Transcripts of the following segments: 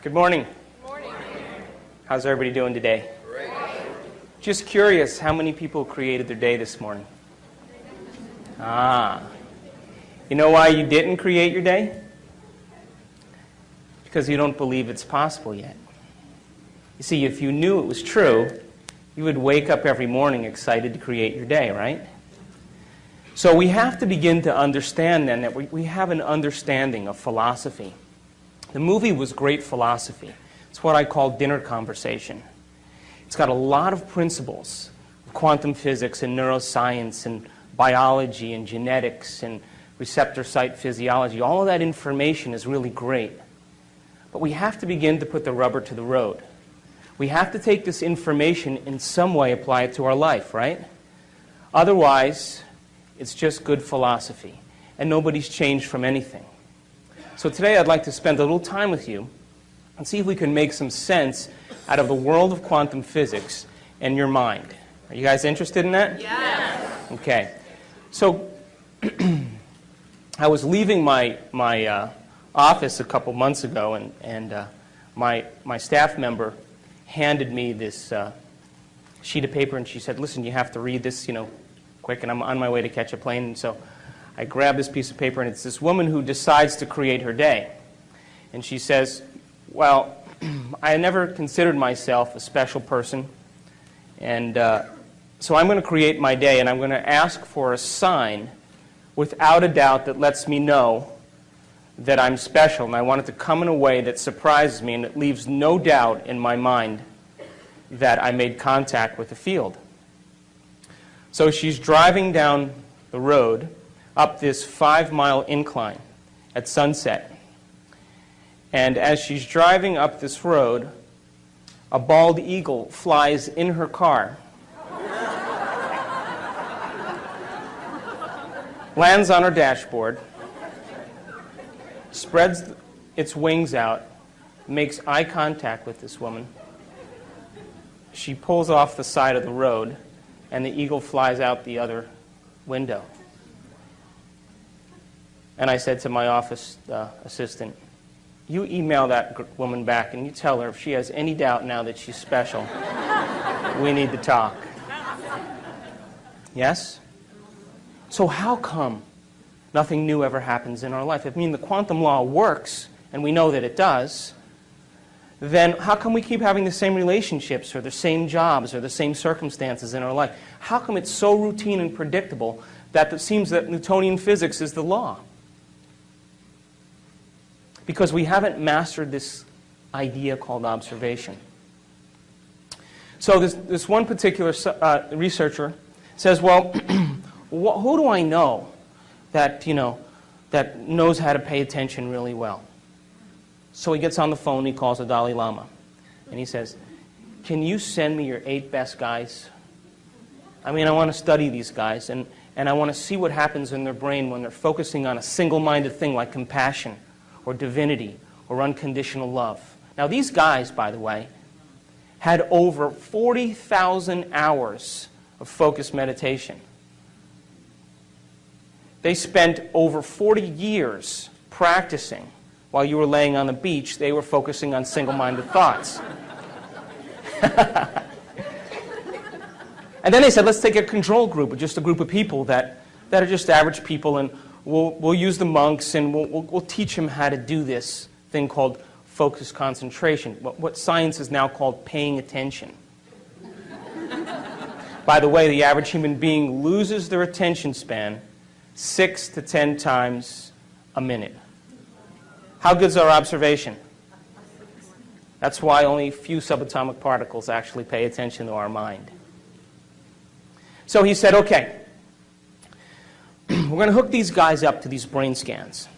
Good morning. Good morning. How's everybody doing today? Great. Just curious, how many people created their day this morning? You know why you didn't create your day? Because you don't believe it's possible yet. You see, if you knew it was true, you would wake up every morning excited to create your day, right? So we have to begin to understand then that we have an understanding of philosophy. The movie was great philosophy. It's what I call dinner conversation. It's got a lot of principles of quantum physics and neuroscience and biology and genetics and receptor site physiology. All of that information is really great. But we have to begin to put the rubber to the road. We have to take this information in some way, apply it to our life, right? Otherwise, it's just good philosophy, and nobody's changed from anything. So today I'd like to spend a little time with you and see if we can make some sense out of the world of quantum physics and your mind. Are you guys interested in that? Yes. Okay. So I was leaving my office a couple months ago, and my staff member handed me this sheet of paper, and she said, "Listen, you have to read this, quick," and I'm on my way to catch a plane, and so I grabbed this piece of paper, and it's this woman who decides to create her day. And she says, "Well, I never considered myself a special person, and so I'm going to create my day, and I'm going to ask for a sign without a doubt that lets me know that I'm special, and I want it to come in a way that surprises me and it leaves no doubt in my mind that I made contact with the field." So she's driving down the road up this 5-mile incline at sunset. And as she's driving up this road, a bald eagle flies in her car, lands on her dashboard, spreads its wings out, makes eye contact with this woman. She pulls off the side of the road, and the eagle flies out the other window. And I said to my office assistant, "You email that woman back and you tell her if she has any doubt now that she's special, we need to talk." Yes? So how come nothing new ever happens in our life? If the quantum law works, and we know that it does, then how come we keep having the same relationships or the same jobs or the same circumstances in our life? How come it's so routine and predictable that it seems that Newtonian physics is the law? Because we haven't mastered this idea called observation. So this one particular researcher says, well, who do I know that, that knows how to pay attention really well? So he gets on the phone, he calls the Dalai Lama, and he says, "Can you send me your 8 best guys? I want to study these guys, and I want to see what happens in their brain when they're focusing on a single-minded thing like compassion or divinity or unconditional love." Now these guys, by the way, had over 40,000 hours of focused meditation. They spent over 40 years practicing. While you were laying on the beach, they were focusing on single-minded thoughts. And then they said, let's take a control group, just a group of people that are just average people, and we'll use the monks, and we'll teach them how to do this thing called focused concentration, what science is now called paying attention. By the way, the average human being loses their attention span 6 to 10 times a minute. How good's our observation? That's why only a few subatomic particles actually pay attention to our mind. So he said, okay, we're going to hook these guys up to these brain scans,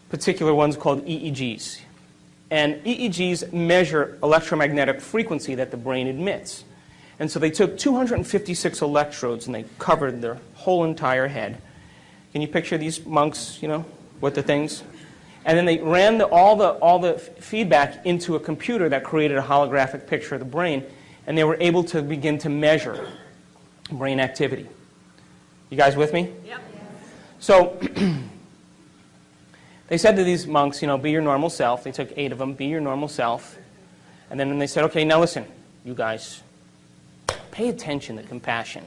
particular ones called EEGs. And EEGs measure electromagnetic frequency that the brain emits. And so they took 256 electrodes and they covered their whole entire head. Can you picture these monks, with the things? And then they ran all the feedback into a computer that created a holographic picture of the brain, and they were able to begin to measure brain activity. You guys with me? Yep. So They said to these monks, be your normal self. They took 8 of them, be your normal self. And then they said, okay, now listen, you guys, pay attention to compassion.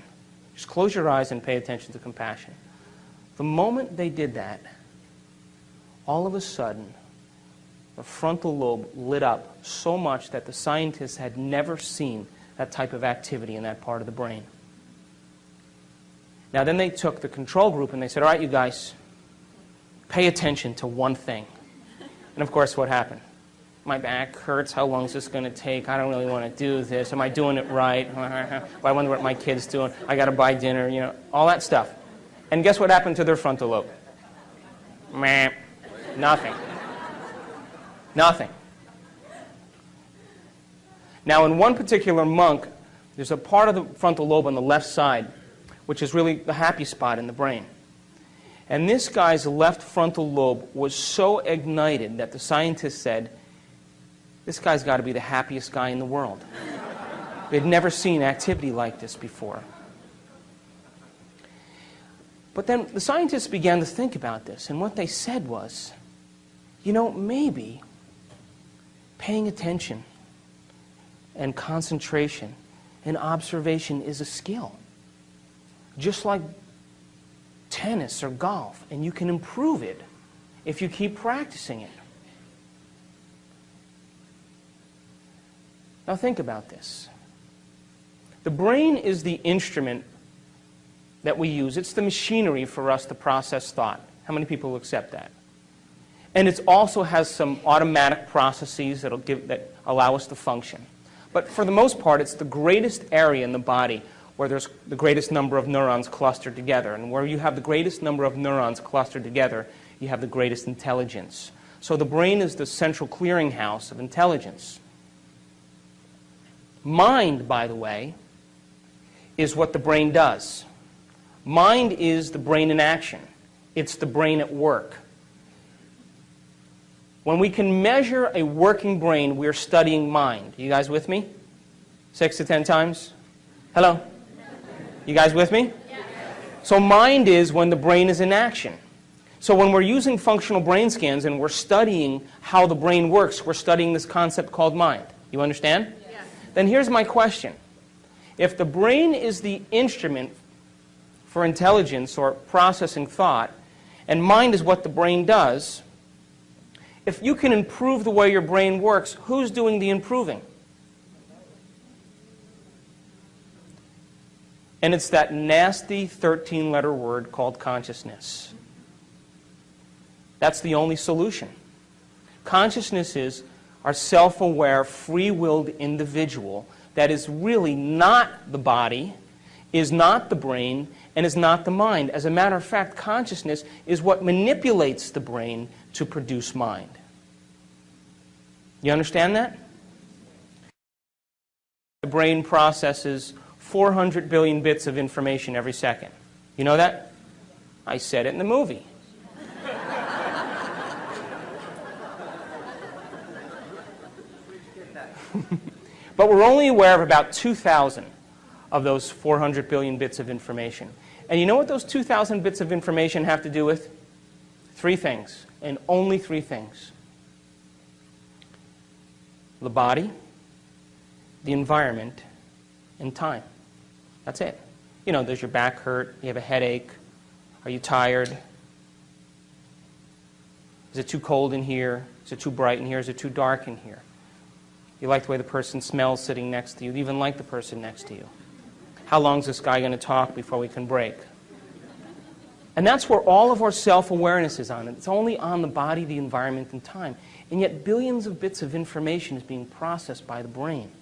Just close your eyes and pay attention to compassion. The moment they did that, all of a sudden, the frontal lobe lit up so much that the scientists had never seen that type of activity in that part of the brain. Now then they took the control group and they said, all right, you guys, pay attention to one thing. And of course, what happened? My back hurts. How long is this going to take? I don't really want to do this. Am I doing it right? I wonder what my kid's doing. I got to buy dinner, all that stuff. And guess what happened to their frontal lobe? Meh. Nothing. Nothing. Now, in one particular monk, there's a part of the frontal lobe on the left side, which is really the happy spot in the brain. And this guy's left frontal lobe was so ignited that the scientists said, this guy's got to be the happiest guy in the world. They'd never seen activity like this before. But then the scientists began to think about this, and what they said was, maybe paying attention and concentration and observation is a skill. Just like tennis or golf, and you can improve it if you keep practicing it. Now think about this. The brain is the instrument that we use. It's the machinery for us to process thought. How many people will accept that? And it also has some automatic processes that allow us to function. But for the most part, it's the greatest area in the body where there's the greatest number of neurons clustered together. And where you have the greatest number of neurons clustered together, you have the greatest intelligence. So the brain is the central clearinghouse of intelligence. Mind, by the way, is what the brain does. Mind is the brain in action. It's the brain at work. When we can measure a working brain, we're studying mind. You guys with me? 6 to 10 times? Hello? You guys with me? So mind is when the brain is in action. So when we're using functional brain scans and we're studying how the brain works, we're studying this concept called mind. You understand? Yes. Then here's my question. If the brain is the instrument for intelligence or processing thought, and mind is what the brain does, if you can improve the way your brain works, who's doing the improving? And it's that nasty 13-letter word called consciousness. That's the only solution. Consciousness is our self-aware, free-willed individual that is really not the body, is not the brain, and is not the mind. As a matter of fact, consciousness is what manipulates the brain to produce mind. You understand that? The brain processes 400 billion bits of information every second. You know that? I said it in the movie. But we're only aware of about 2,000 of those 400 billion bits of information. And you know what those 2,000 bits of information have to do with? 3 things, and only 3 things. The body, the environment, and time. That's it. Does your back hurt? You have a headache? Are you tired? Is it too cold in here? Is it too bright in here? Is it too dark in here? You like the way the person smells sitting next to you. You even like the person next to you. How long is this guy going to talk before we can break? And that's where all of our self-awareness is on. It's only on the body, the environment, and time. And yet billions of bits of information is being processed by the brain.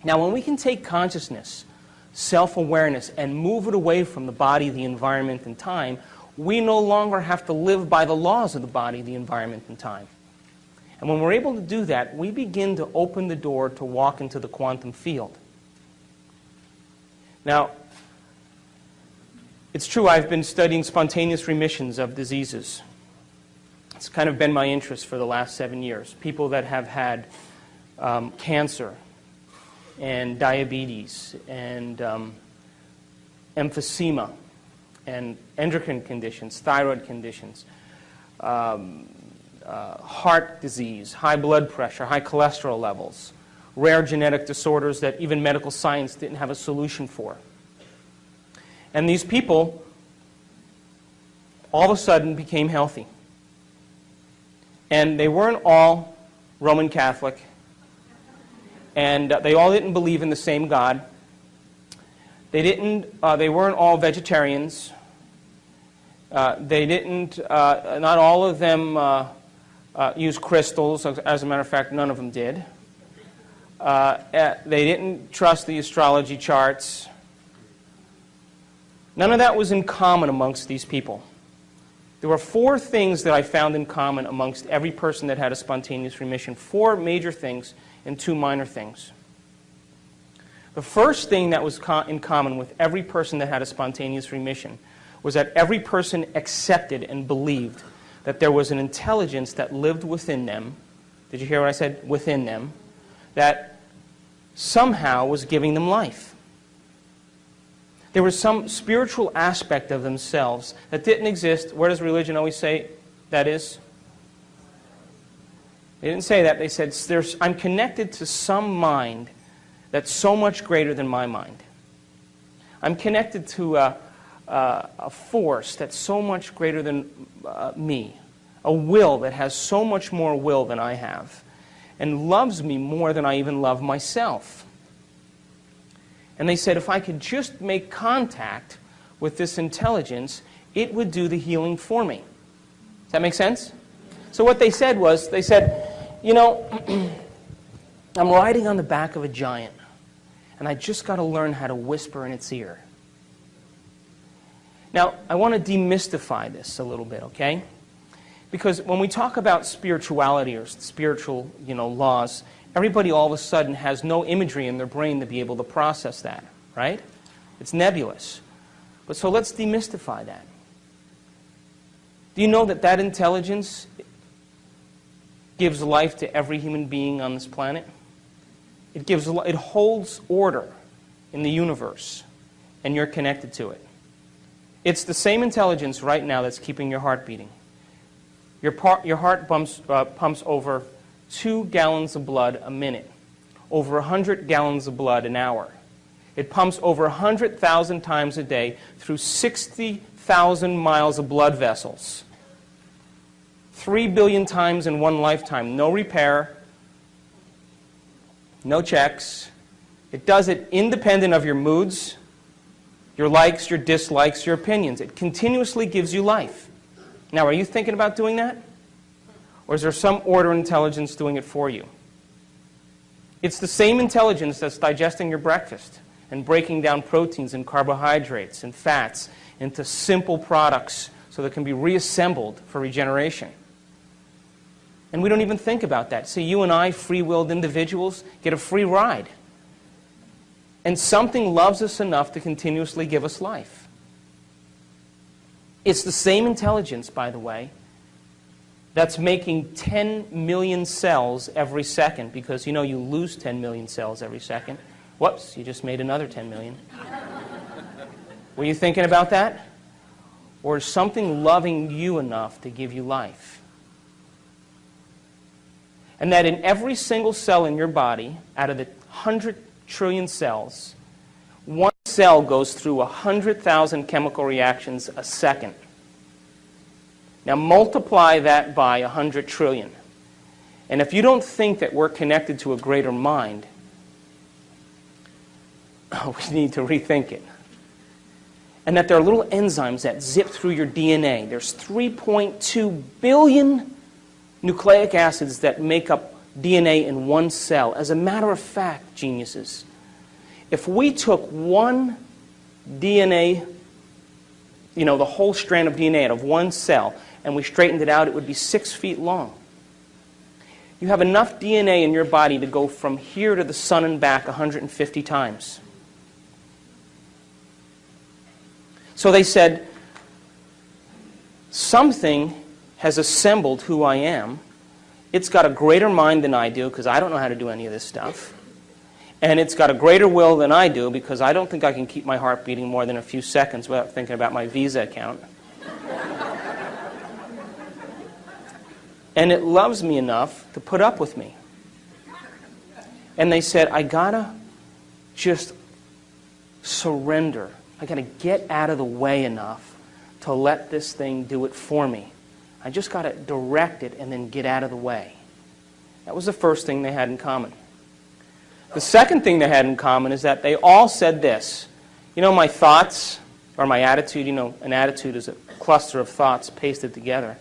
Now, when we can take consciousness, self-awareness, and move it away from the body, the environment, and time, we no longer have to live by the laws of the body, the environment, and time. And when we're able to do that, we begin to open the door to walk into the quantum field. Now, it's true I've been studying spontaneous remissions of diseases. It's kind of been my interest for the last 7 years. People that have had cancer and diabetes and emphysema and endocrine conditions, thyroid conditions, heart disease, high blood pressure, high cholesterol levels, rare genetic disorders that even medical science didn't have a solution for. And these people all of a sudden became healthy. And they weren't all Roman Catholic, and they all didn't believe in the same God. They weren't all vegetarians. Not all of them use crystals. As a matter of fact, none of them did. They didn't trust the astrology charts. None of that was in common amongst these people. There were 4 things that I found in common amongst every person that had a spontaneous remission. 4 major things and 2 minor things. The first thing that was in common with every person that had a spontaneous remission was that every person accepted and believed that there was an intelligence that lived within them. Did you hear what I said? Within them. That somehow was giving them life. There was some spiritual aspect of themselves that didn't exist. Where does religion always say that is? They didn't say that. They said, I'm connected to some mind that's so much greater than my mind. I'm connected to a force that's so much greater than me. A will that has so much more will than I have. And loves me more than I even love myself. And they said, if I could just make contact with this intelligence, it would do the healing for me. Does that make sense? So what they said was, they said, you know, I'm riding on the back of a giant, and I just got to learn how to whisper in its ear. Now, I want to demystify this a little bit, okay? Because when we talk about spirituality or spiritual, laws, everybody all of a sudden has no imagery in their brain to be able to process that, right? It's nebulous. But so let's demystify that. Do you know that that intelligence gives life to every human being on this planet? It holds order in the universe, and you're connected to it. It's the same intelligence right now that's keeping your heart beating. Your heart pumps over 2 gallons of blood a minute, over 100 gallons of blood an hour. It pumps over 100,000 times a day through 60,000 miles of blood vessels. 3 billion times in one lifetime. No repair, no checks. It does it independent of your moods, your likes, your dislikes, your opinions. It continuously gives you life. Now, are you thinking about doing that? Or is there some order intelligence doing it for you? It's the same intelligence that's digesting your breakfast and breaking down proteins and carbohydrates and fats into simple products so they can be reassembled for regeneration. And we don't even think about that. See, you and I, free-willed individuals, get a free ride. And something loves us enough to continuously give us life. It's the same intelligence, by the way, that's making 10 million cells every second, because you know you lose 10 million cells every second. Whoops, you just made another 10 million. Were you thinking about that? Or is something loving you enough to give you life? And that in every single cell in your body, out of the 100 trillion cells, one cell goes through 100,000 chemical reactions a second. Now multiply that by 100 trillion. And if you don't think that we're connected to a greater mind, we need to rethink it. And that there are little enzymes that zip through your DNA. There's 3.2 billion nucleic acids that make up DNA in one cell. As a matter of fact, geniuses, if we took one DNA, the whole strand of DNA out of one cell, and we straightened it out, it would be 6 feet long. You have enough DNA in your body to go from here to the sun and back 150 times. So they said, something has assembled who I am. It's got a greater mind than I do, because I don't know how to do any of this stuff. And it's got a greater will than I do, because I don't think I can keep my heart beating more than a few seconds without thinking about my Visa account. And it loves me enough to put up with me. And they said, I gotta just surrender. I gotta get out of the way enough to let this thing do it for me. I just gotta direct it and then get out of the way. That was the first thing they had in common. The second thing they had in common is that they all said this. You know, my thoughts, or my attitude, you know, an attitude is a cluster of thoughts pasted together.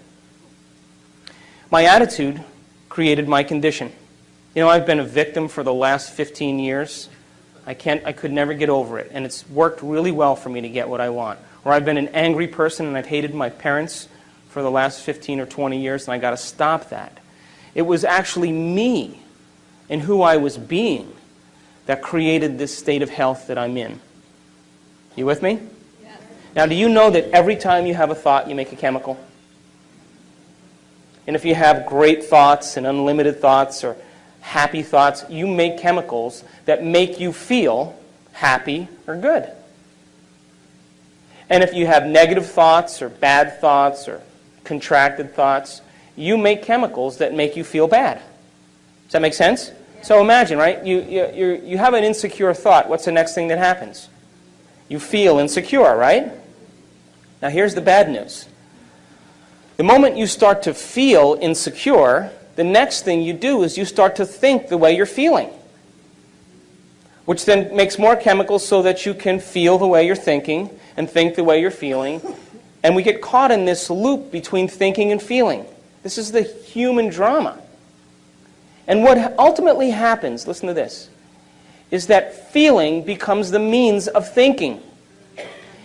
My attitude created my condition. You know, I've been a victim for the last 15 years. I could never get over it, and it's worked really well for me to get what I want. Or I've been an angry person and I've hated my parents for the last 15 or 20 years, and I got to stop that. It was actually me and who I was being that created this state of health that I'm in. You with me? Yeah. Now, do you know that every time you have a thought, you make a chemical? And if you have great thoughts and unlimited thoughts or happy thoughts, you make chemicals that make you feel happy or good. And if you have negative thoughts or bad thoughts or contracted thoughts, you make chemicals that make you feel bad. Does that make sense? Yeah. So imagine, right? You have an insecure thought. What's the next thing that happens? You feel insecure, right? Now here's the bad news. The moment you start to feel insecure, the next thing you do is you start to think the way you're feeling, which then makes more chemicals so that you can feel the way you're thinking and think the way you're feeling. And we get caught in this loop between thinking and feeling. This is the human drama. And what ultimately happens, listen to this, is that feeling becomes the means of thinking.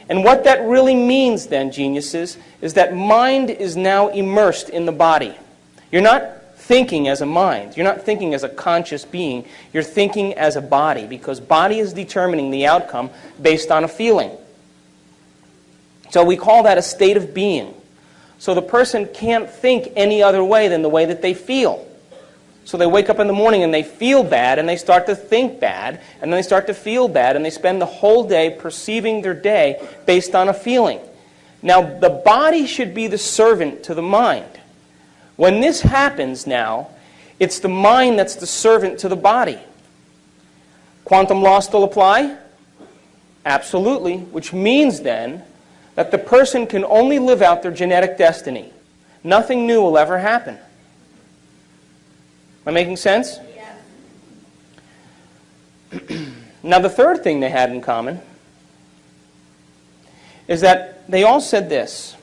And what that really means then, geniuses, is that mind is now immersed in the body. You're not thinking as a mind. You're not thinking as a conscious being. You're thinking as a body, because body is determining the outcome based on a feeling. So we call that a state of being. So the person can't think any other way than the way that they feel. So they wake up in the morning and they feel bad and they start to think bad and then they start to feel bad and they spend the whole day perceiving their day based on a feeling. Now the body should be the servant to the mind. When this happens now, it's the mind that's the servant to the body. Quantum laws still apply? Absolutely, which means then that the person can only live out their genetic destiny. Nothing new will ever happen. Am I making sense? Yeah. Now the third thing they had in common is that they all said this.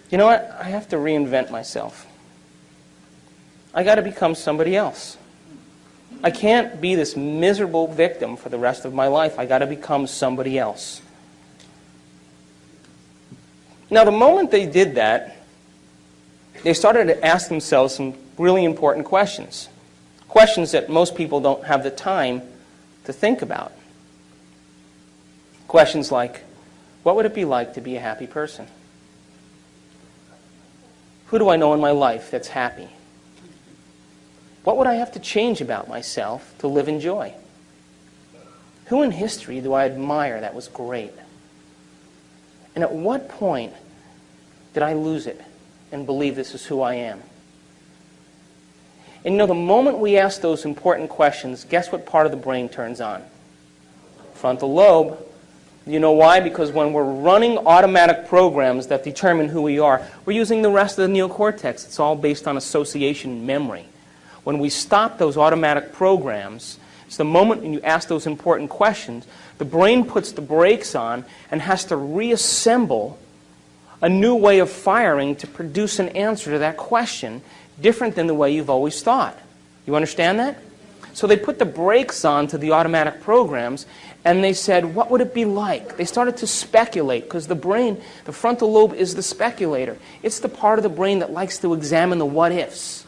You know what? I have to reinvent myself. I got to become somebody else. I can't be this miserable victim for the rest of my life. I got to become somebody else. Now the moment they did that, they started to ask themselves some really important questions. Questions that most people don't have the time to think about. Questions like, what would it be like to be a happy person? Who do I know in my life that's happy? What would I have to change about myself to live in joy? Who in history do I admire that was great? And at what point did I lose it and believe this is who I am? And you know, the moment we ask those important questions, guess what part of the brain turns on? Frontal lobe. You know why? Because when we're running automatic programs that determine who we are, we're using the rest of the neocortex. It's all based on association and memory. When we stop those automatic programs, it's the moment when you ask those important questions, the brain puts the brakes on and has to reassemble a new way of firing to produce an answer to that question different than the way you've always thought. You understand that? So they put the brakes on to the automatic programs and they said, what would it be like? They started to speculate because the brain, the frontal lobe is the speculator. It's the part of the brain that likes to examine the what-ifs.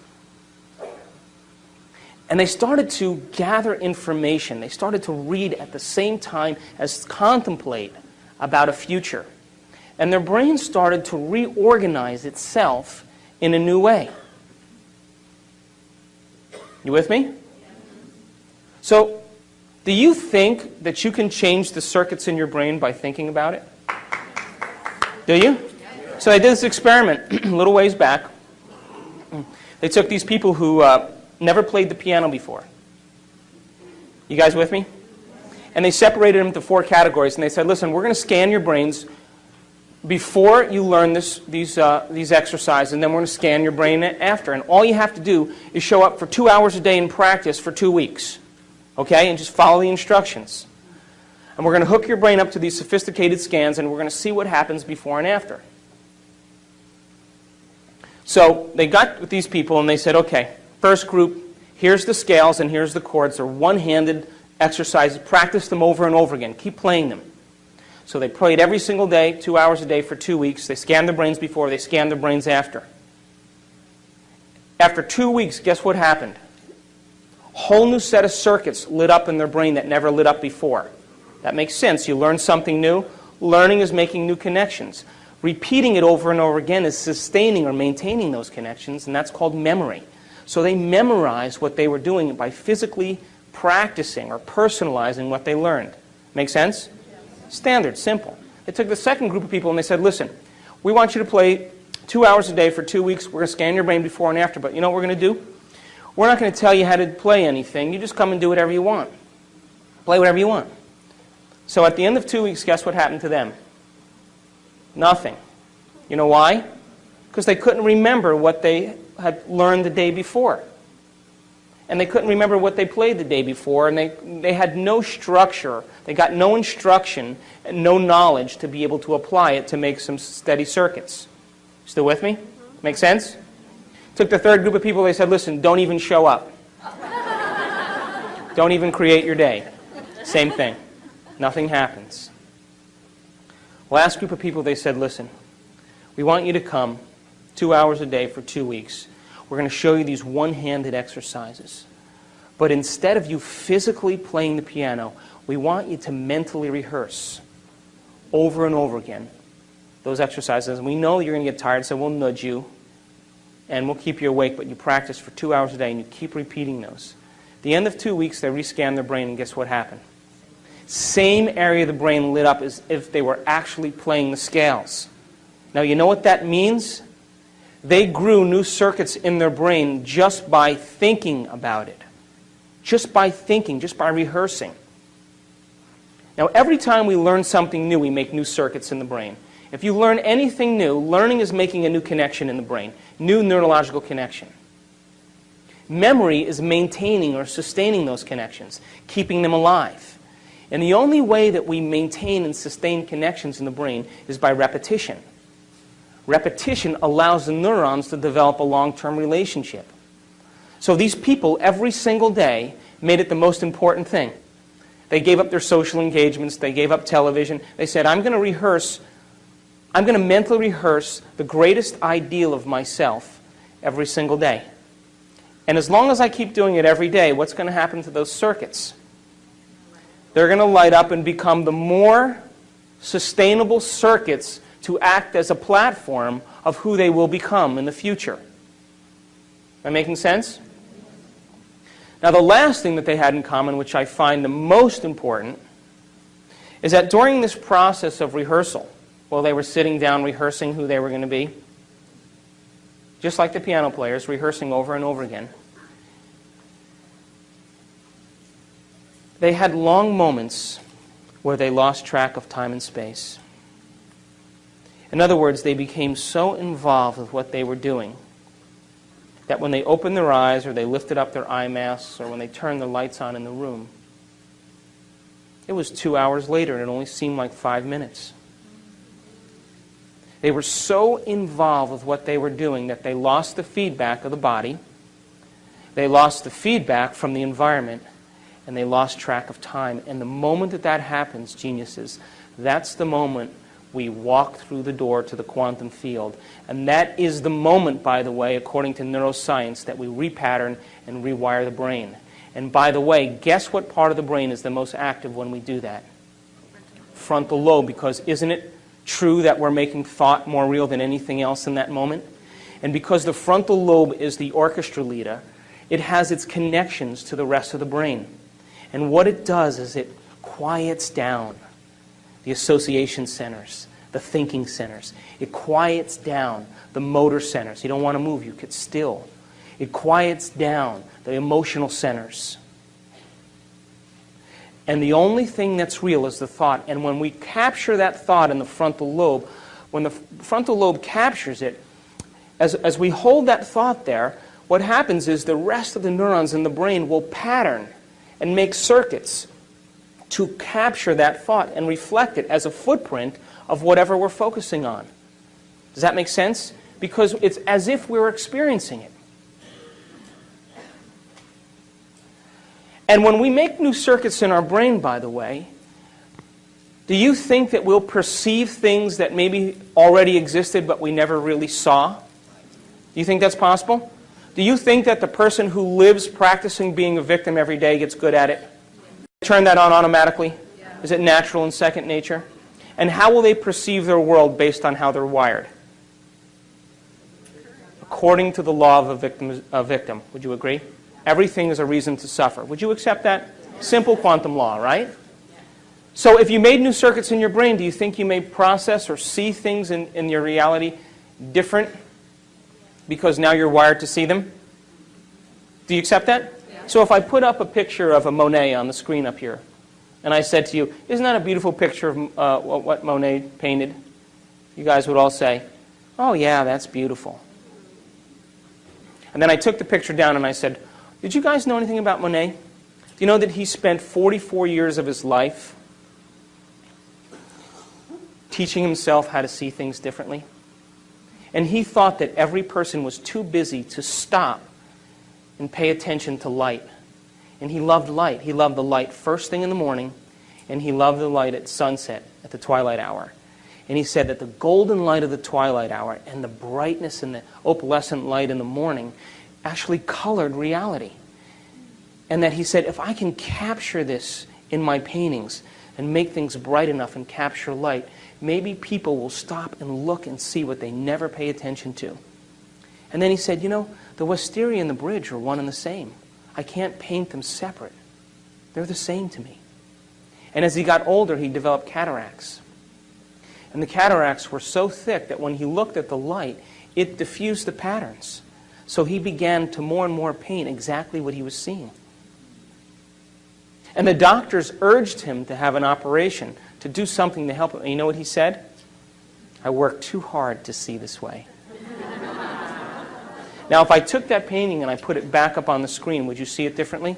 And they started to gather information. They started to read at the same time as contemplate about a future. And their brain started to reorganize itself in a new way. You with me? So, do you think that you can change the circuits in your brain by thinking about it? Do you? So I did this experiment a little ways back. They took these people who never played the piano before. You guys with me? And they separated them into 4 categories, and they said, listen, we're going to scan your brains before you learn these exercises, and then we're going to scan your brain after. And all you have to do is show up for 2 hours a day in practice for 2 weeks, okay? And just follow the instructions. And we're going to hook your brain up to these sophisticated scans, and we're going to see what happens before and after. So they got with these people, and they said, okay, first group, here's the scales and here's the chords. They're one-handed exercises. Practice them over and over again. Keep playing them. So they played every single day, 2 hours a day for 2 weeks. They scanned their brains before, they scanned their brains after. After 2 weeks, guess what happened? A whole new set of circuits lit up in their brain that never lit up before. That makes sense. You learn something new. Learning is making new connections. Repeating it over and over again is sustaining or maintaining those connections, and that's called memory. So they memorized what they were doing by physically practicing or personalizing what they learned. Make sense? Standard, simple. They took the second group of people and they said, listen, we want you to play 2 hours a day for 2 weeks. We're going to scan your brain before and after, but you know what we're going to do? We're not going to tell you how to play anything. You just come and do whatever you want. Play whatever you want. So at the end of 2 weeks, guess what happened to them? Nothing. You know why? Because they couldn't remember what they had learned the day before. And they couldn't remember what they played the day before, and they had no structure. They got no instruction and no knowledge to be able to apply it to make some steady circuits. Still with me? Make sense? Took the third group of people, they said, listen, don't even show up. Don't even create your day. Same thing. Nothing happens. Last group of people, they said, listen, we want you to come 2 hours a day for 2 weeks. We're going to show you these one-handed exercises. But instead of you physically playing the piano, we want you to mentally rehearse over and over again those exercises. And we know you're going to get tired, so we'll nudge you and we'll keep you awake, but you practice for 2 hours a day and you keep repeating those. At the end of 2 weeks, they rescanned their brain, and guess what happened? Same area of the brain lit up as if they were actually playing the scales. Now, you know what that means? They grew new circuits in their brain just by thinking about it. Just by thinking, just by rehearsing. Now, every time we learn something new, we make new circuits in the brain. If you learn anything new, learning is making a new connection in the brain, new neurological connection. Memory is maintaining or sustaining those connections, keeping them alive. And the only way that we maintain and sustain connections in the brain is by repetition. Repetition allows the neurons to develop a long-term relationship. So these people, every single day, made it the most important thing. They gave up their social engagements. They gave up television. They said, I'm going to mentally rehearse the greatest ideal of myself every single day. And as long as I keep doing it every day, what's going to happen to those circuits? They're going to light up and become the more sustainable circuits to act as a platform of who they will become in the future. Am I making sense? Now, the last thing that they had in common, which I find the most important, is that during this process of rehearsal, while they were sitting down rehearsing who they were going to be, just like the piano players, rehearsing over and over again, they had long moments where they lost track of time and space. In other words, they became so involved with what they were doing that when they opened their eyes or they lifted up their eye masks or when they turned the lights on in the room, it was 2 hours later and it only seemed like 5 minutes. They were so involved with what they were doing that they lost the feedback of the body, they lost the feedback from the environment, and they lost track of time. And the moment that that happens, geniuses, that's the moment we walk through the door to the quantum field. And that is the moment, by the way, according to neuroscience, that we repattern and rewire the brain. And by the way, guess what part of the brain is the most active when we do that? Frontal lobe, because isn't it true that we're making thought more real than anything else in that moment? And because the frontal lobe is the orchestra leader, it has its connections to the rest of the brain. And what it does is it quiets down the association centers, the thinking centers. It quiets down the motor centers. You don't want to move, you get still. It quiets down the emotional centers. And the only thing that's real is the thought. And when we capture that thought in the frontal lobe, when the frontal lobe captures it, as we hold that thought there, what happens is the rest of the neurons in the brain will pattern and make circuits to capture that thought and reflect it as a footprint of whatever we're focusing on. Does that make sense? Because it's as if we're experiencing it. And when we make new circuits in our brain, by the way, do you think that we'll perceive things that maybe already existed but we never really saw? Do you think that's possible? Do you think that the person who lives practicing being a victim every day gets good at it? Turn that on automatically? Yeah. Is it natural and second nature? And how will they perceive their world based on how they're wired? According to the law of a victim. Would you agree? Everything is a reason to suffer. Would you accept that? Simple quantum law, right? So if you made new circuits in your brain, do you think you may process or see things in your reality different because now you're wired to see them? Do you accept that? Yeah. So if I put up a picture of a Monet on the screen up here, and I said to you, isn't that a beautiful picture of what Monet painted? You guys would all say, oh yeah, that's beautiful. And then I took the picture down and I said, did you guys know anything about Monet? Do you know that he spent 44 years of his life teaching himself how to see things differently? And he thought that every person was too busy to stop and pay attention to light. And he loved light. He loved the light first thing in the morning, and he loved the light at sunset, at the twilight hour. And he said that the golden light of the twilight hour and the brightness and the opalescent light in the morning actually colored reality. And that he said, if I can capture this in my paintings and make things bright enough and capture light, maybe people will stop and look and see what they never pay attention to. And then he said, you know, the wisteria and the bridge are one and the same. I can't paint them separate. They're the same to me. And as he got older, he developed cataracts. And the cataracts were so thick that when he looked at the light, it diffused the patterns. So he began to more and more paint exactly what he was seeing. And the doctors urged him to have an operation, to do something to help him. And you know what he said? I worked too hard to see this way. Now, if I took that painting and I put it back up on the screen, would you see it differently?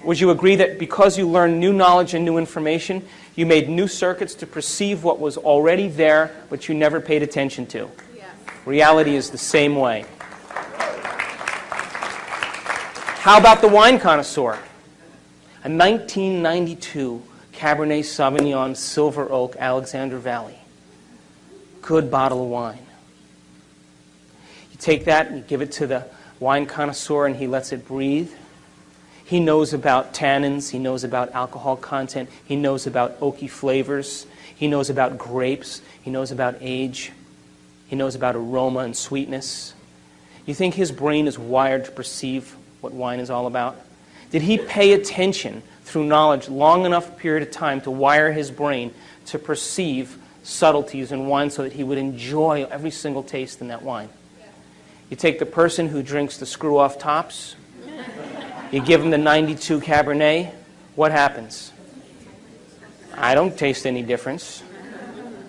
Would you agree that because you learned new knowledge and new information, you made new circuits to perceive what was already there, but you never paid attention to? Yes. Reality is the same way. How about the wine connoisseur? A 1992 Cabernet Sauvignon Silver Oak Alexander Valley. Good bottle of wine. You take that and you give it to the wine connoisseur and he lets it breathe. He knows about tannins. He knows about alcohol content. He knows about oaky flavors. He knows about grapes. He knows about age. He knows about aroma and sweetness. You think his brain is wired to perceive what wine is all about? Did he pay attention through knowledge long enough period of time to wire his brain to perceive subtleties in wine so that he would enjoy every single taste in that wine? You take the person who drinks the screw-off tops, you give him the 92 Cabernet, what happens? I don't taste any difference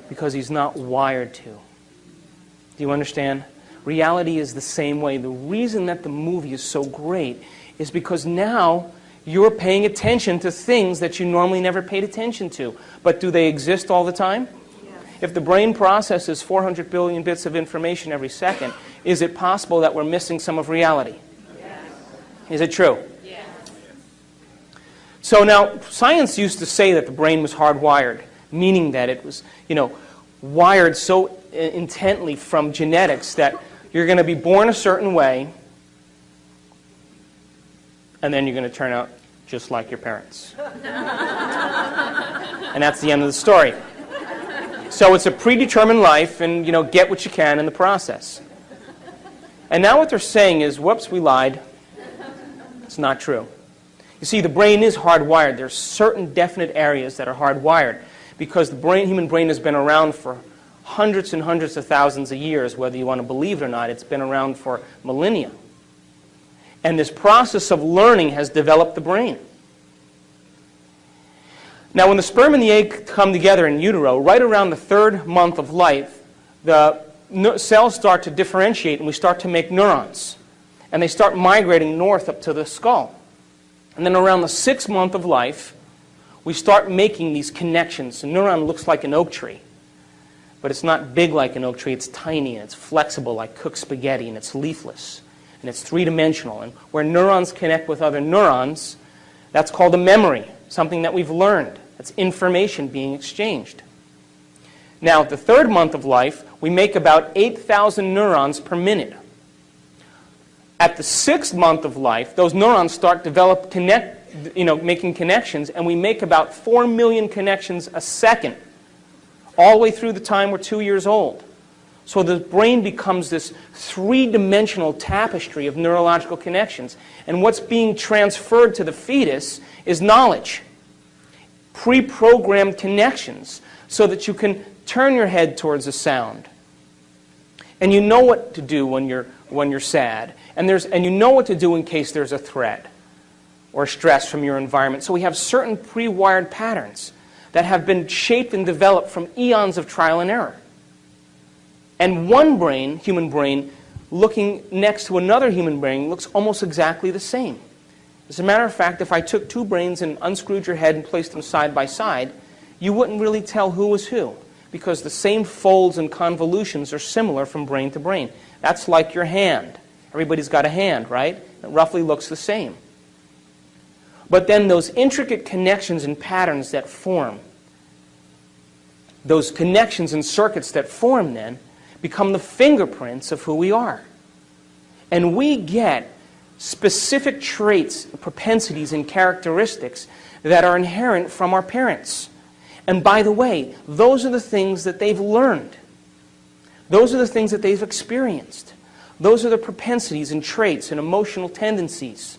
because he's not wired to. Do you understand? Reality is the same way. The reason that the movie is so great is because now you're paying attention to things that you normally never paid attention to. But do they exist all the time? Yeah. If the brain processes 400 billion bits of information every second, is it possible that we're missing some of reality? Yes. Is it true? Yes. So now, science used to say that the brain was hardwired, meaning that it was, wired so intently from genetics that you're going to be born a certain way, and then you're going to turn out just like your parents. And that's the end of the story. So it's a predetermined life, and get what you can in the process. And now what they're saying is, whoops, we lied. It's not true. You see, the brain is hardwired. There's certain definite areas that are hardwired because the human brain has been around for hundreds and hundreds of thousands of years, whether you want to believe it or not. It's been around for millennia. And this process of learning has developed the brain. Now, when the sperm and the egg come together in utero, right around the 3rd month of life, the cells start to differentiate and we start to make neurons. And they start migrating north up to the skull. And then around the 6th month of life, we start making these connections. A neuron looks like an oak tree. But it's not big like an oak tree. It's tiny and it's flexible like cooked spaghetti, and it's leafless. And it's 3-dimensional. And where neurons connect with other neurons, that's called a memory, something that we've learned. That's information being exchanged. Now, at the 3rd month of life, we make about 8,000 neurons per minute. At the 6th month of life, those neurons start making connections, and we make about 4 million connections a second, all the way through the time we're 2 years old. So the brain becomes this 3-dimensional tapestry of neurological connections. And what's being transferred to the fetus is knowledge, pre-programmed connections, so that you can turn your head towards a sound. And you know what to do when you're sad. And you know what to do in case there's a threat or stress from your environment. So we have certain pre-wired patterns that have been shaped and developed from eons of trial and error. And one brain, human brain, looking next to another human brain looks almost exactly the same. As a matter of fact, if I took 2 brains and unscrewed your head and placed them side by side, you wouldn't really tell who was who, because the same folds and convolutions are similar from brain to brain. That's like your hand. Everybody's got a hand, right? It roughly looks the same. But then those intricate connections and patterns that form, those connections and circuits that form then, become the fingerprints of who we are. And we get specific traits, propensities, and characteristics that are inherent from our parents. And by the way, those are the things that they've learned. Those are the things that they've experienced. Those are the propensities and traits and emotional tendencies.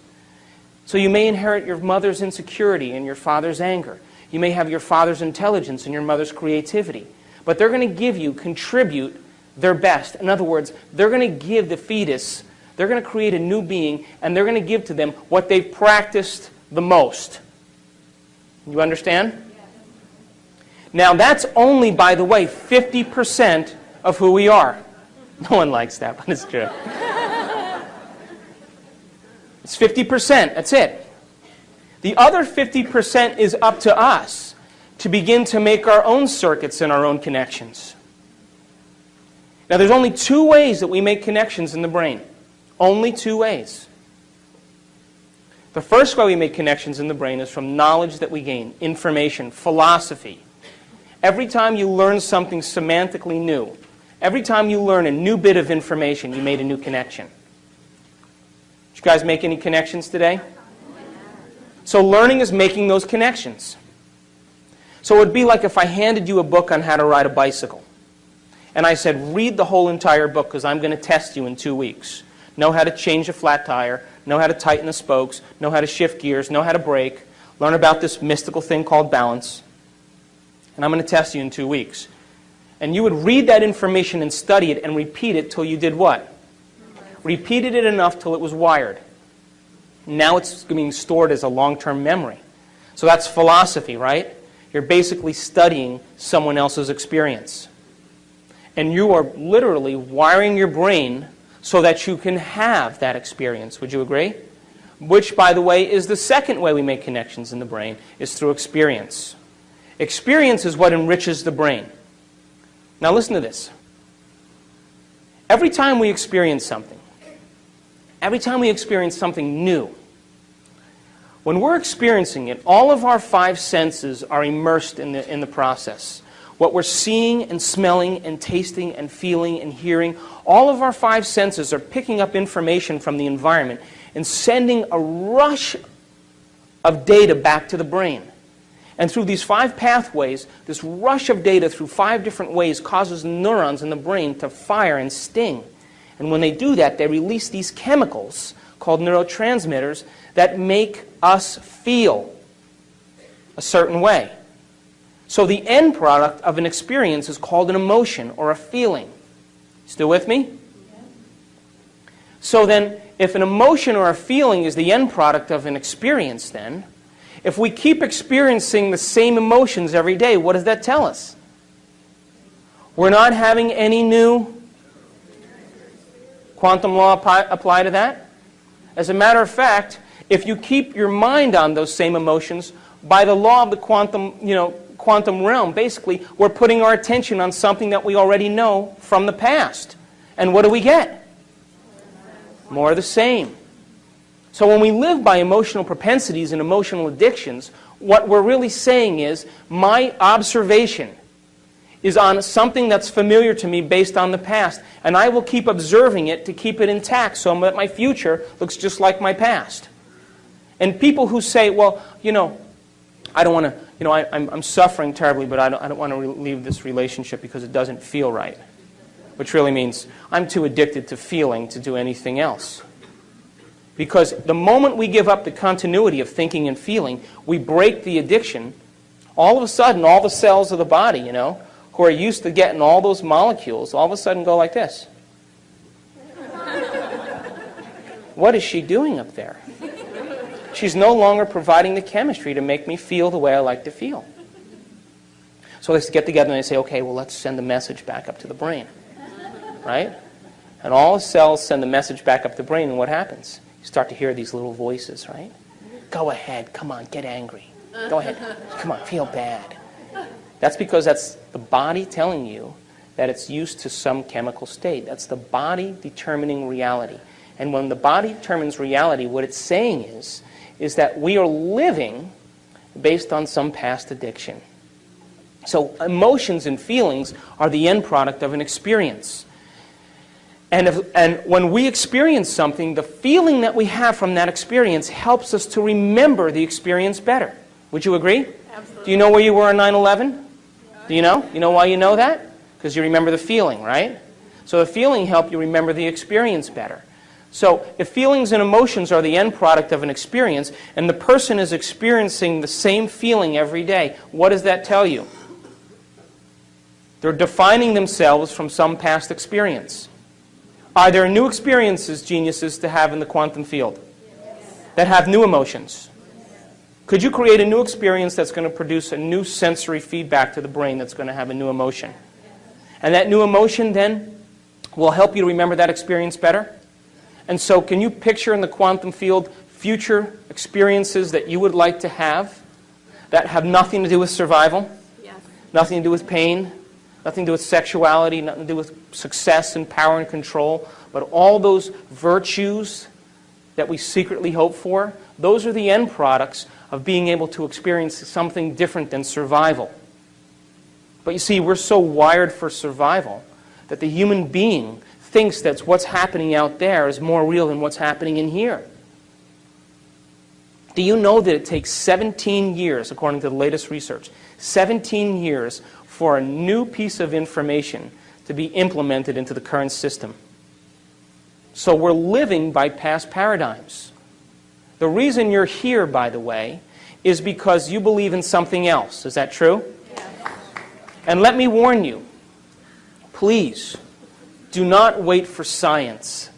So you may inherit your mother's insecurity and your father's anger. You may have your father's intelligence and your mother's creativity. But they're going to contribute their best. In other words, they're going to give the fetus, they're going to create a new being, and they're going to give to them what they've practiced the most. You understand? Now that's only, by the way, 50% of who we are. No one likes that, but it's true. It's 50%, that's it. The other 50% is up to us to begin to make our own circuits and our own connections. Now there's only 2 ways that we make connections in the brain. Only 2 ways. The first way we make connections in the brain is from knowledge that we gain, information, philosophy. Every time you learn something semantically new, every time you learn a new bit of information, you made a new connection. Did you guys make any connections today? So learning is making those connections. So it would be like if I handed you a book on how to ride a bicycle. And I said, read the whole entire book because I'm going to test you in 2 weeks. Know how to change a flat tire, know how to tighten the spokes, know how to shift gears, know how to brake, learn about this mystical thing called balance. And I'm going to test you in 2 weeks. And you would read that information and study it and repeat it till you did what? Repeated it enough till it was wired. Now it's being stored as a long-term memory. So that's philosophy, right? You're basically studying someone else's experience. And you are literally wiring your brain so that you can have that experience. Would you agree? Which, by the way, is the second way we make connections in the brain, is through experience. Experience is what enriches the brain. Now listen to this. Every time we experience something new, when we're experiencing it, all of our 5 senses are immersed in the process. What we're seeing and smelling and tasting and feeling and hearing, all of our 5 senses are picking up information from the environment and sending a rush of data back to the brain. And through these 5 pathways, this rush of data through 5 different ways causes neurons in the brain to fire and sting. And when they do that, they release these chemicals called neurotransmitters that make us feel a certain way. So the end product of an experience is called an emotion or a feeling. Still with me? So then, if an emotion or a feeling is the end product of an experience, then, if we keep experiencing the same emotions every day, what does that tell us? We're not having any new quantum law apply to that? As a matter of fact, if you keep your mind on those same emotions, by the law of the quantum realm, basically, we're putting our attention on something that we already know from the past. And what do we get? More of the same. So when we live by emotional propensities and emotional addictions, what we're really saying is, my observation is on something that's familiar to me based on the past, and I will keep observing it to keep it intact so that my future looks just like my past. And people who say, well, I don't want to, I'm suffering terribly, but I don't want to leave this relationship because it doesn't feel right. Which really means I'm too addicted to feeling to do anything else. Because the moment we give up the continuity of thinking and feeling, we break the addiction. All of a sudden, all the cells of the body, who are used to getting all those molecules, all of a sudden go like this. What is she doing up there? She's no longer providing the chemistry to make me feel the way I like to feel. So they get together and they say, okay, well, let's send the message back up to the brain. Right? And all the cells send the message back up the brain, and what happens? You start to hear these little voices, right? Go ahead, come on, get angry. Go ahead, come on, feel bad. That's because that's the body telling you that it's used to some chemical state. That's the body determining reality. And when the body determines reality, what it's saying is that we are living based on some past addiction. So emotions and feelings are the end product of an experience. And when we experience something, the feeling that we have from that experience helps us to remember the experience better. Would you agree? Absolutely. Do you know where you were on 9/11? Do you know? You know why you know that? Because you remember the feeling, right? So the feeling helps you remember the experience better. So if feelings and emotions are the end product of an experience, and the person is experiencing the same feeling every day, what does that tell you? They're defining themselves from some past experience. Are there new experiences, geniuses, to have in the quantum field that have new emotions? Could you create a new experience that's going to produce a new sensory feedback to the brain that's going to have a new emotion? And that new emotion then will help you to remember that experience better? And so can you picture in the quantum field future experiences that you would like to have that have nothing to do with survival? Yes. Nothing to do with pain? Nothing to do with sexuality, nothing to do with success and power and control, but all those virtues that we secretly hope for, those are the end products of being able to experience something different than survival. But you see, we're so wired for survival that the human being thinks that what's happening out there is more real than what's happening in here. Do you know that it takes 17 years, according to the latest research, 17 years for a new piece of information to be implemented into the current system? So we're living by past paradigms. The reason you're here, by the way, is because you believe in something else. Is that true? Yes. And let me warn you, please, do not wait for science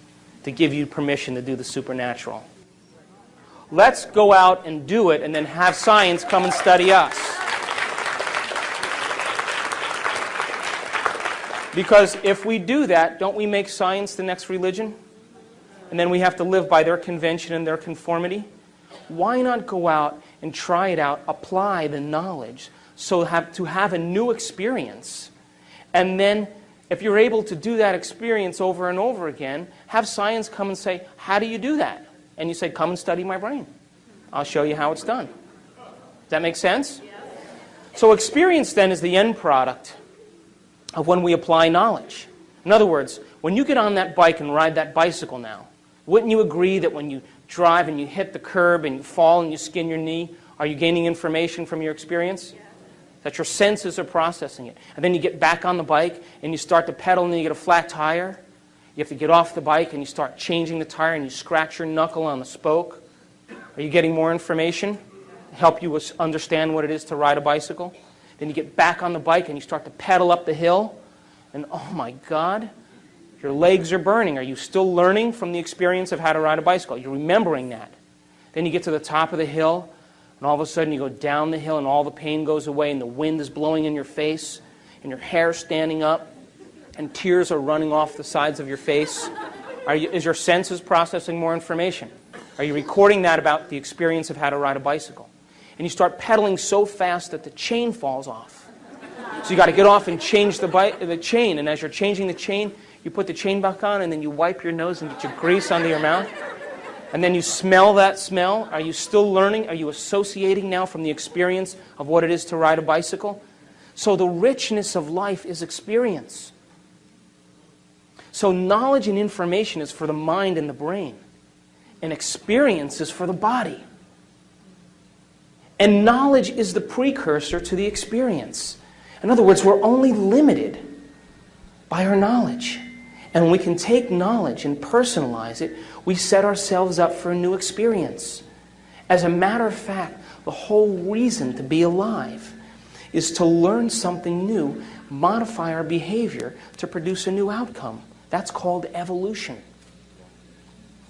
to give you permission to do the supernatural. Let's go out and do it and then have science come and study us. Because if we do that, don't we make science the next religion? And then we have to live by their convention and their conformity? Why not go out and try it out, apply the knowledge, so to have a new experience? And then, if you're able to do that experience over and over again, have science come and say, how do you do that? And you say, come and study my brain. I'll show you how it's done. Does that make sense? Yes. So experience then is the end product of when we apply knowledge. In other words, when you get on that bike and ride that bicycle now, wouldn't you agree that when you drive and you hit the curb and you fall and you skin your knee, are you gaining information from your experience? Yes. That your senses are processing it. And then you get back on the bike and you start to pedal and then you get a flat tire. You have to get off the bike and you start changing the tire and you scratch your knuckle on the spoke. Are you getting more information? Help you understand what it is to ride a bicycle? Then you get back on the bike and you start to pedal up the hill. And oh my God, your legs are burning. Are you still learning from the experience of how to ride a bicycle? You're remembering that. Then you get to the top of the hill, and all of a sudden you go down the hill and all the pain goes away and the wind is blowing in your face and your hair standing up and tears are running off the sides of your face. Is your senses processing more information? Are you recording that about the experience of how to ride a bicycle? And you start pedaling so fast that the chain falls off. So you got to get off and change the chain. And as you're changing the chain, you put the chain back on and then you wipe your nose and get your grease under your mouth. And then you smell that smell. Are you still learning? Are you associating now from the experience of what it is to ride a bicycle? So the richness of life is experience. So knowledge and information is for the mind and the brain. And experience is for the body. And knowledge is the precursor to the experience. In other words, we're only limited by our knowledge. And when we can take knowledge and personalize it, we set ourselves up for a new experience. As a matter of fact, the whole reason to be alive is to learn something new, modify our behavior to produce a new outcome. That's called evolution.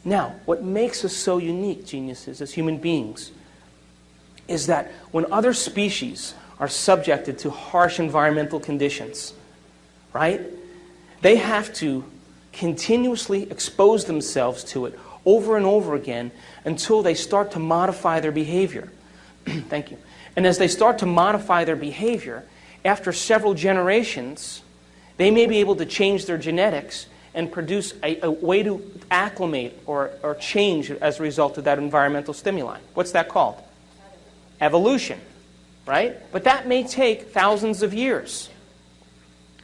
Now, what makes us so unique, geniuses, as human beings, is that when other species are subjected to harsh environmental conditions, right, they have to continuously expose themselves to it over and over again until they start to modify their behavior. Thank you. And as they start to modify their behavior, after several generations, they may be able to change their genetics and produce a way to acclimate or change as a result of that environmental stimuli. What's that called? Evolution, right? But that may take thousands of years.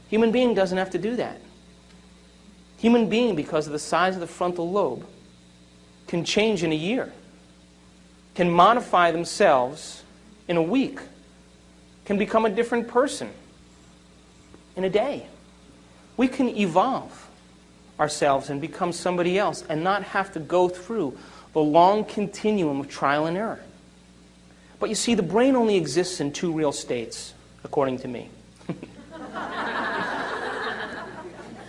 Human being doesn't have to do that. Human being, because of the size of the frontal lobe, can change in a year, can modify themselves in a week, can become a different person in a day. We can evolve ourselves and become somebody else and not have to go through the long continuum of trial and error. But you see, the brain only exists in two real states, according to me.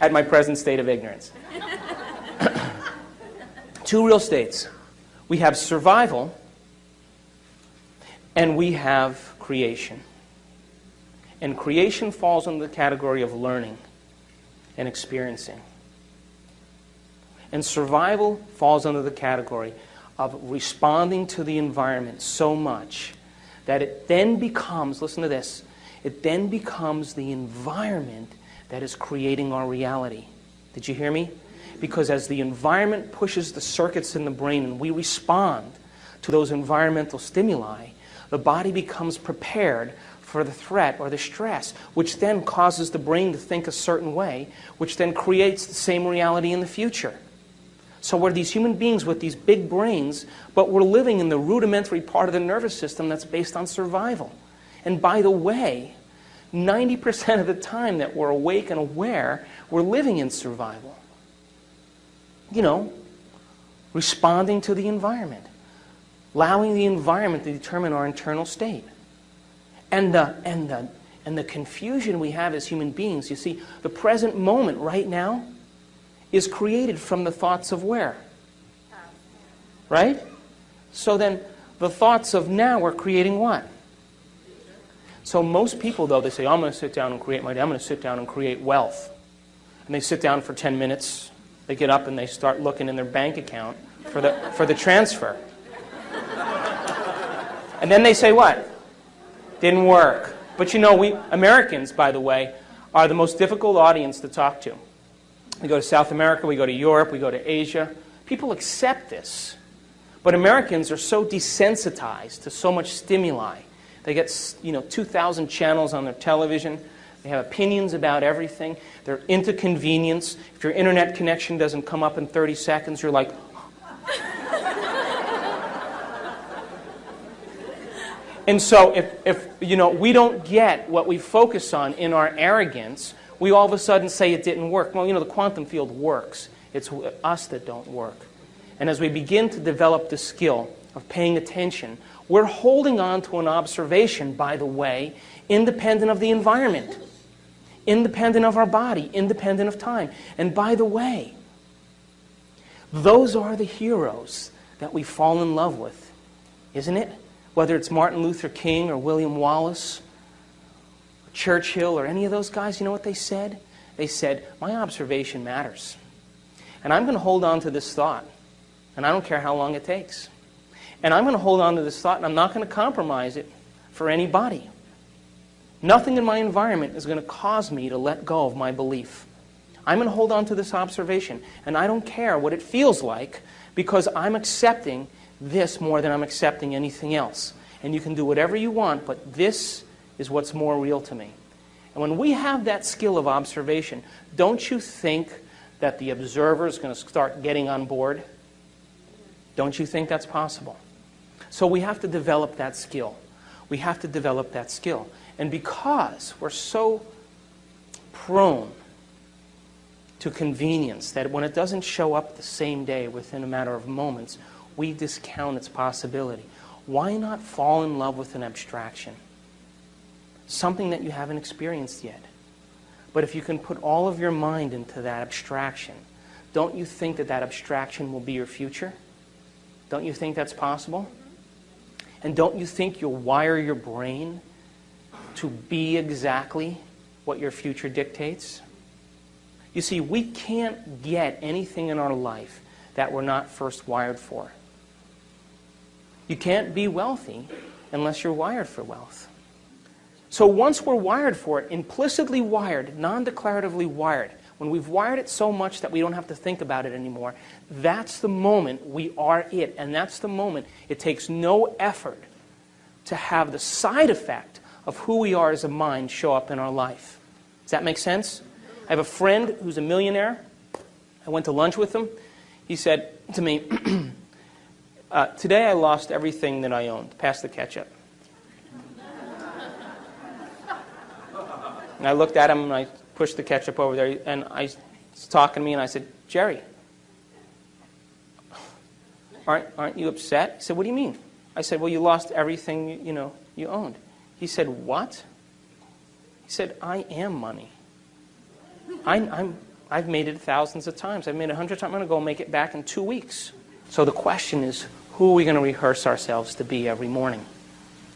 At my present state of ignorance. Two real states. We have survival and we have creation. And creation falls under the category of learning and experiencing. And survival falls under the category of responding to the environment so much that it then becomes, listen to this, it then becomes the environment that is creating our reality. Did you hear me? Because as the environment pushes the circuits in the brain and we respond to those environmental stimuli, the body becomes prepared for the threat or the stress, which then causes the brain to think a certain way, which then creates the same reality in the future. So we're these human beings with these big brains, but we're living in the rudimentary part of the nervous system that's based on survival. And by the way, 90% of the time that we're awake and aware, we're living in survival. You know, responding to the environment, allowing the environment to determine our internal state. And the confusion we have as human beings, you see, the present moment right now is created from the thoughts of where? Right? So then the thoughts of now are creating what? So most people, though, they say, I'm going to sit down and create my day. I'm going to sit down and create wealth. And they sit down for 10 minutes. They get up and they start looking in their bank account for the transfer. And then they say what? Didn't work. But you know, we Americans, by the way, are the most difficult audience to talk to. We go to South America, we go to Europe, we go to Asia. People accept this. But Americans are so desensitized to so much stimuli. They get, 2,000 channels on their television. They have opinions about everything. They're into convenience. If your internet connection doesn't come up in 30 seconds, you're like... And so if we don't get what we focus on in our arrogance, we all of a sudden say it didn't work. Well, the quantum field works. It's us that don't work. And as we begin to develop the skill of paying attention, we're holding on to an observation, by the way, independent of the environment, independent of our body, independent of time. And by the way, those are the heroes that we fall in love with, isn't it? Whether it's Martin Luther King or William Wallace, or Churchill, or any of those guys, you know what they said? They said, my observation matters. And I'm going to hold on to this thought, and I don't care how long it takes. And I'm going to hold on to this thought, and I'm not going to compromise it for anybody. Nothing in my environment is going to cause me to let go of my belief. I'm going to hold on to this observation, and I don't care what it feels like, because I'm accepting this more than I'm accepting anything else. And you can do whatever you want, but this is what's more real to me. And when we have that skill of observation, don't you think that the observer is going to start getting on board? Don't you think that's possible? So we have to develop that skill. We have to develop that skill. And because we're so prone to convenience that when it doesn't show up the same day within a matter of moments, we discount its possibility. Why not fall in love with an abstraction? Something that you haven't experienced yet. But if you can put all of your mind into that abstraction, don't you think that that abstraction will be your future? Don't you think that's possible? And don't you think you'll wire your brain to be exactly what your future dictates? You see, we can't get anything in our life that we're not first wired for. You can't be wealthy unless you're wired for wealth. So once we're wired for it, implicitly wired, non-declaratively wired, when we've wired it so much that we don't have to think about it anymore, that's the moment we are it. And that's the moment it takes no effort to have the side effect of who we are as a mind show up in our life. Does that make sense? I have a friend who's a millionaire. I went to lunch with him. He said to me, today I lost everything that I owned. Pass the ketchup. And I looked at him and I pushed the ketchup over there, and I was talking to me and I said, Jerry, aren't you upset? He said, what do you mean? I said, well, you lost everything you owned. He said, what? He said, I am money. I've made it thousands of times. I've made it 100 times. I'm going to go make it back in 2 weeks. So the question is, who are we going to rehearse ourselves to be every morning?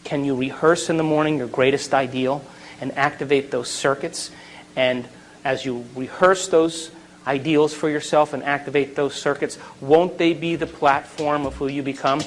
Can you rehearse in the morning your greatest ideal and activate those circuits? And as you rehearse those ideals for yourself and activate those circuits, won't they be the platform of who you become?